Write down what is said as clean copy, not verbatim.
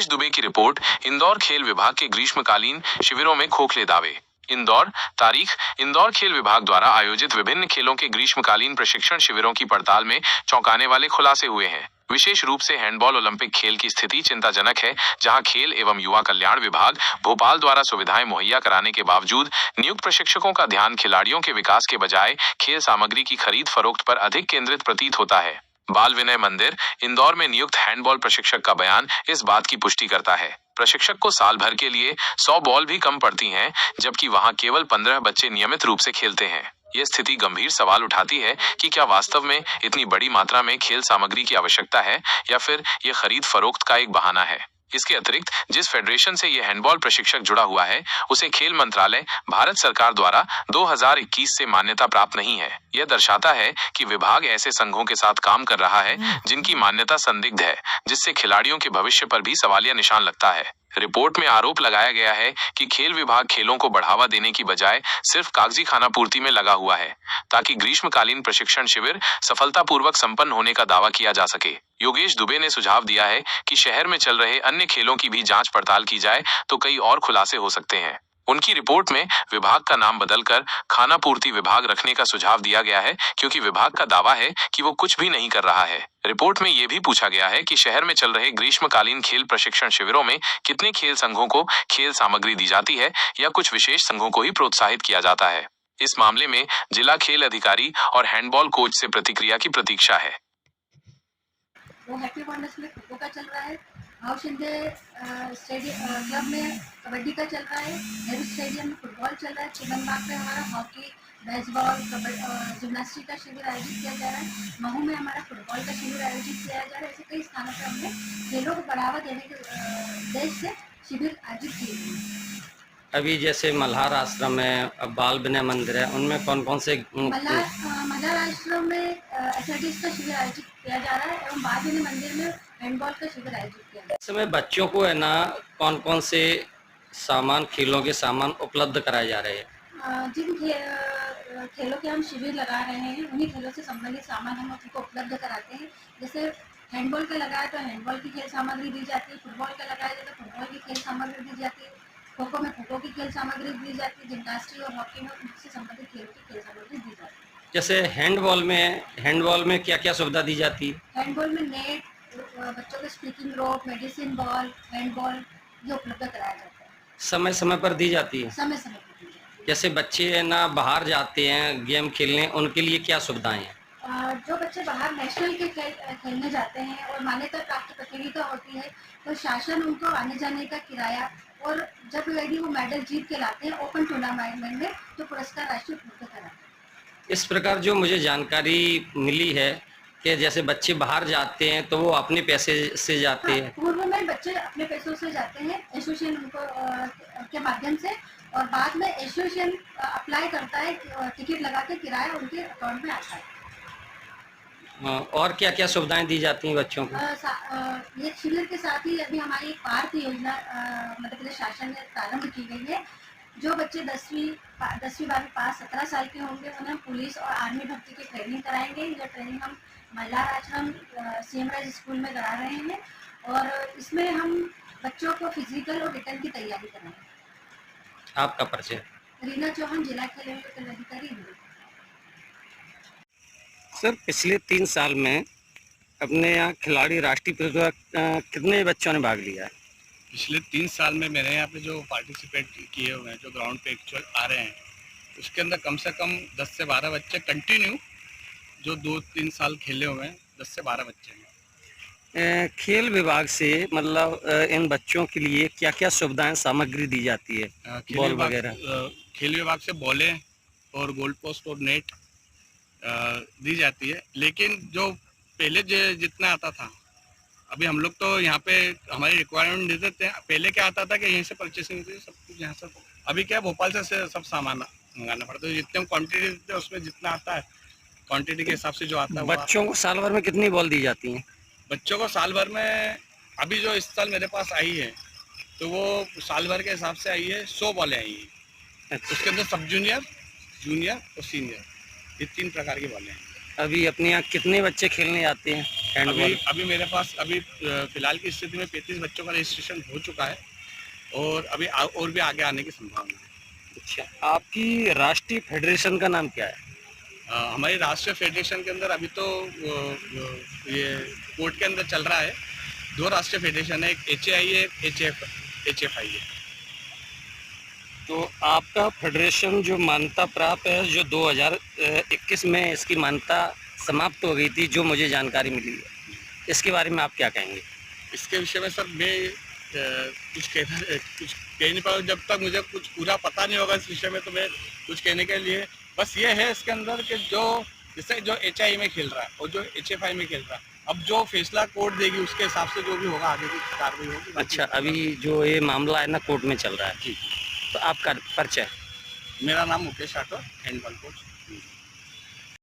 योगेश दुबे की रिपोर्ट। इंदौर खेल विभाग के ग्रीष्मकालीन शिविरों में खोखले दावे। इंदौर तारीख। इंदौर खेल विभाग द्वारा आयोजित विभिन्न खेलों के ग्रीष्मकालीन प्रशिक्षण शिविरों की पड़ताल में चौंकाने वाले खुलासे हुए हैं। विशेष रूप से हैंडबॉल ओलंपिक खेल की स्थिति चिंताजनक है, जहां खेल एवं युवा कल्याण विभाग भोपाल द्वारा सुविधाएं मुहैया कराने के बावजूद नियुक्त प्रशिक्षकों का ध्यान खिलाड़ियों के विकास के बजाय खेल सामग्री की खरीद फरोख्त पर अधिक केंद्रित प्रतीत होता है। बाल विनय मंदिर इंदौर में नियुक्त हैंडबॉल प्रशिक्षक का बयान इस बात की पुष्टि करता है। प्रशिक्षक को साल भर के लिए 100 बॉल भी कम पड़ती हैं, जबकि वहां केवल 15 बच्चे नियमित रूप से खेलते हैं। यह स्थिति गंभीर सवाल उठाती है कि क्या वास्तव में इतनी बड़ी मात्रा में खेल सामग्री की आवश्यकता है या फिर यह खरीद फरोख्त का एक बहाना है। इसके अतिरिक्त जिस फेडरेशन से यह हैंडबॉल प्रशिक्षक जुड़ा हुआ है, उसे खेल मंत्रालय भारत सरकार द्वारा 2021 से मान्यता प्राप्त नहीं है। यह दर्शाता है कि विभाग ऐसे संघों के साथ काम कर रहा है जिनकी मान्यता संदिग्ध है, जिससे खिलाड़ियों के भविष्य पर भी सवालिया निशान लगता है। रिपोर्ट में आरोप लगाया गया है कि खेल विभाग खेलों को बढ़ावा देने की बजाय सिर्फ कागजी खाना पूर्ति में लगा हुआ है, ताकि ग्रीष्मकालीन प्रशिक्षण शिविर सफलतापूर्वक संपन्न होने का दावा किया जा सके। योगेश दुबे ने सुझाव दिया है कि शहर में चल रहे अन्य खेलों की भी जांच पड़ताल की जाए तो कई और खुलासे हो सकते हैं। उनकी रिपोर्ट में विभाग का नाम बदलकर खाना पूर्ति विभाग रखने का सुझाव दिया गया है, क्योंकि विभाग का दावा है कि वो कुछ भी नहीं कर रहा है। रिपोर्ट में यह भी पूछा गया है कि शहर में चल रहे ग्रीष्मकालीन खेल प्रशिक्षण शिविरों में कितने खेल संघों को खेल सामग्री दी जाती है या कुछ विशेष संघों को ही प्रोत्साहित किया जाता है। इस मामले में जिला खेल अधिकारी और हैंडबॉल कोच से प्रतिक्रिया की प्रतीक्षा है। वो हैप्पी वंडर्स में खो खो का चल रहा है, भाव शिंदे स्टेडियम क्लब में कबड्डी का चल रहा है, नेहरू स्टेडियम में फुटबॉल चल रहा है, चिमन बाग में हमारा हॉकी, बेसबॉल, जिम्नास्टिक का शिविर आयोजित किया जा रहा है, महू में हमारा फुटबॉल का शिविर आयोजित किया जा रहा है। ऐसे कई स्थानों पर हमने खेलों को बढ़ावा देने के उद्देश्य से शिविर आयोजित किए हैं। अभी जैसे मल्हार आश्रम है, बाल विनय मंदिर है, उनमें कौन कौन से मल्हार आश्रम में एथलेटिक्स का शिविर आयोजित किया जा रहा है एवं बाल विनय मंदिर में हैंडबॉल का शिविर आयोजित किया जा रहा है। इस समय बच्चों को है ना कौन कौन से सामान, खेलों के सामान उपलब्ध कराए जा रहे हैं? जिन खेलों के हम शिविर लगा रहे हैं, उन्हीं खेलों से संबंधित सामान हम उनको उपलब्ध कराते हैं। जैसे हैंडबॉल का लगाया तो हैंडबॉल की खेल सामग्री दी जाती है, फुटबॉल का लगाया जाए तो फुटबॉल की खेल सामग्री दी जाती है, खो खो में खो खो की खेल सामग्री दी जाती है, जिम्नास्टिक और हॉकी में उनसे संबंधित खेलों की खेल सामग्री दी जाती है। जैसे हैंडबॉल में क्या क्या सुविधा दी जाती है? हैंडबॉल में नेट, बच्चों को स्पीकिंग रोप, मेडिसिन बॉल, हैंडबॉल ये उपलब्ध कराया जाता है। समय समय पर दी जाती है? समय समय पर दी जाती है। जैसे बच्चे है ना बाहर जाते हैं गेम खेलने, उनके लिए क्या सुविधाएं हैं? जो बच्चे बाहर नेशनल के खेलने जाते हैं और मान्यता प्राप्त प्रतियोगिता होती है, तो शासन उनको आने जाने का किराया और जब यदि वो मेडल जीत के लाते हैं ओपन टूर्नामेंट में, तो पुरस्कार राशि उपलब्ध कराते हैं। इस प्रकार जो मुझे जानकारी मिली है कि जैसे बच्चे बाहर जाते हैं तो वो अपने पैसे से जाते हैं। पूर्व में बच्चे अपने पैसों से जाते हैं एसोसिएशन उनको के माध्यम से, और बाद में एसोसिएशन अप्लाई करता है, टिकट लगा के किराया उनके अकाउंट में आता है। और क्या क्या सुविधाएं दी जाती हैं बच्चों को? ये शिविर के साथ ही अभी हमारी एक पार्क योजना मध्य प्रदेश शासन ने प्रारंभ की गई है। जो बच्चे 10वीं 12वीं पास 17 साल के होंगे, उन्हें पुलिस और आर्मी भर्ती की ट्रेनिंग कराएंगे। ये ट्रेनिंग हम मल्हार आश्रम CM स्कूल में करा रहे हैं और इसमें हम बच्चों को फिजिकल और रिटर्न की तैयारी कराएंगे। आपका परिचय? रीना चौहान, जिला खेल अधिकारी। सर, पिछले 3 साल में अपने यहाँ खिलाड़ी राष्ट्रीय प्रतियोगिता कितने बच्चों ने भाग लिया है? पिछले 3 साल में मेरे यहाँ पे जो पार्टिसिपेट किए हुए हैं, जो ग्राउंड पे एक्चुअल आ रहे हैं, उसके अंदर कम से कम 10 से 12 बच्चे कंटिन्यू जो 2-3 साल खेले हुए हैं, 10 से 12 बच्चे हैं। खेल विभाग से मतलब इन बच्चों के लिए क्या क्या सुविधाएं, सामग्री दी जाती है? बॉल वगैरह? खेल विभाग से बॉलें और गोल पोस्ट और नेट दी जाती है, लेकिन जो पहले जितना आता था, अभी हम लोग तो यहाँ पे हमारी रिक्वायरमेंट दे देते हैं। पहले क्या आता था कि यहीं से परचेसिंग होती थी, सब कुछ यहाँ से। अभी क्या भोपाल से सब सामान मंगाना पड़ता है। जितने हम क्वांटिटी देते हैं उसमें जितना आता है, क्वांटिटी के हिसाब से जो आता है। बच्चों को साल भर में कितनी बॉल दी जाती है? बच्चों को साल भर में, अभी जो इस साल मेरे पास आई है तो वो साल भर के हिसाब से आई है, 100 बॉलें आई है। उसके अंदर सब जूनियर, जूनियर और सीनियर, ये 3 प्रकार की बॉलें हैं। अभी अपने यहाँ कितने बच्चे खेलने आते हैं? हैंडबॉल? अभी मेरे पास अभी फिलहाल की स्थिति में 35 बच्चों का रजिस्ट्रेशन हो चुका है और अभी और भी आगे आने की संभावना है। अच्छा, आपकी राष्ट्रीय फेडरेशन का नाम क्या है? हमारी राष्ट्रीय फेडरेशन के अंदर अभी तो ये कोर्ट के अंदर चल रहा है। 2 राष्ट्रीय फेडरेशन है, एक HAI है, एक HFI है। तो आपका फेडरेशन जो मान्यता प्राप्त है, जो 2021 में इसकी मान्यता समाप्त हो गई थी, जो मुझे जानकारी मिली है, इसके बारे में आप क्या कहेंगे? इसके विषय में सर मैं कुछ कह नहीं पाऊँ। जब तक मुझे कुछ पूरा पता नहीं होगा इस विषय में, तो मैं कुछ कहने के लिए बस ये है इसके अंदर कि जो जैसे जो HI में खेल रहा है और जो HFI में खेल रहा है, अब जो फैसला कोर्ट देगी उसके हिसाब से जो भी होगा आगे की कार्रवाई होगी। अच्छा, अभी जो ये मामला है ना कोर्ट में चल रहा है, जी, तो आपका परिचय? मेरा नाम मुकेश राठौर, हैंडबॉल कोच।